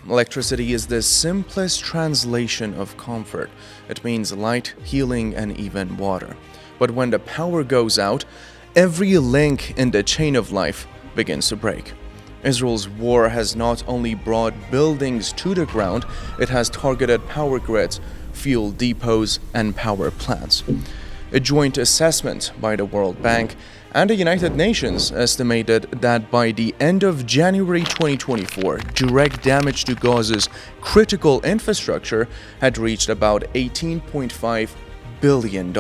electricity is the simplest translation of comfort. It means light, healing, and even water. But when the power goes out, every link in the chain of life begins to break. Israel's war has not only brought buildings to the ground, it has targeted power grids, fuel depots, and power plants. A joint assessment by the World Bank and the United Nations estimated that by the end of January 2024, direct damage to Gaza's critical infrastructure had reached about $18.5 billion.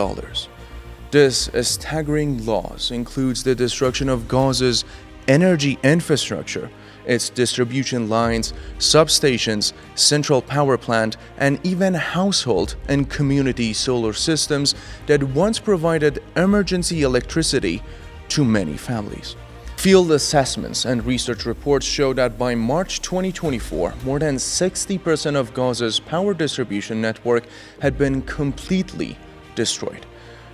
This staggering loss includes the destruction of Gaza's energy infrastructure, its distribution lines, substations, central power plant, and even household and community solar systems that once provided emergency electricity to many families. Field assessments and research reports show that by March 2024, more than 60% of Gaza's power distribution network had been completely destroyed.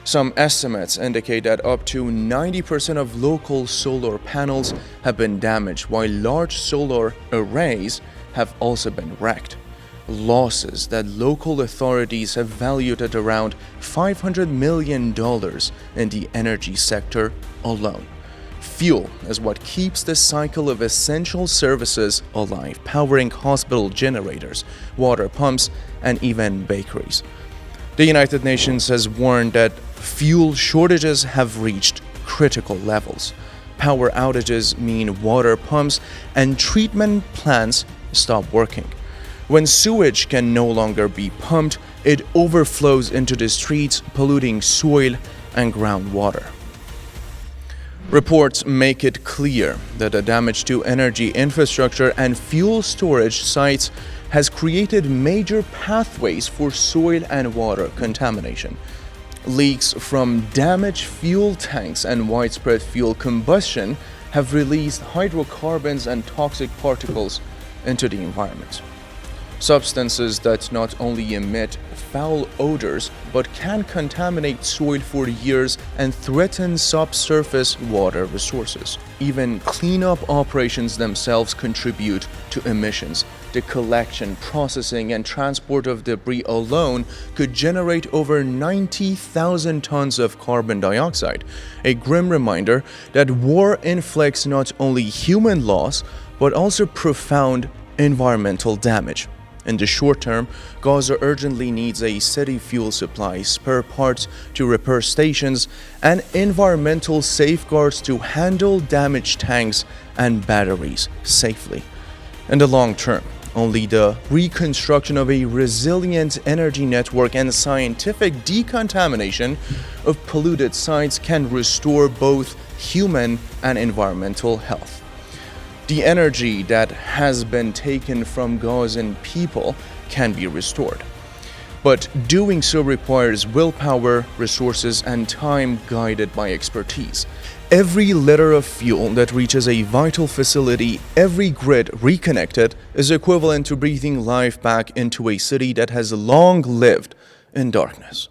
Some estimates indicate that up to 90% of local solar panels have been damaged, while large solar arrays have also been wrecked. Losses that local authorities have valued at around $500 million in the energy sector alone. Fuel is what keeps the cycle of essential services alive, powering hospital generators, water pumps, and even bakeries. The United Nations has warned that fuel shortages have reached critical levels. Power outages mean water pumps and treatment plants stop working. When sewage can no longer be pumped, it overflows into the streets, polluting soil and groundwater. Reports make it clear that the damage to energy infrastructure and fuel storage sites has created major pathways for soil and water contamination. Leaks from damaged fuel tanks and widespread fuel combustion have released hydrocarbons and toxic particles into the environment. Substances that not only emit foul odors but can contaminate soil for years and threaten subsurface water resources. Even cleanup operations themselves contribute to emissions. The collection, processing, and transport of debris alone could generate over 90,000 tons of carbon dioxide, a grim reminder that war inflicts not only human loss but also profound environmental damage. In the short term, Gaza urgently needs a steady fuel supply, spare parts to repair stations, and environmental safeguards to handle damaged tanks and batteries safely. In the long term, only the reconstruction of a resilient energy network and scientific decontamination of polluted sites can restore both human and environmental health. The energy that has been taken from Gazan people can be restored. But doing so requires willpower, resources, and time guided by expertise. Every liter of fuel that reaches a vital facility, every grid reconnected, is equivalent to breathing life back into a city that has long lived in darkness.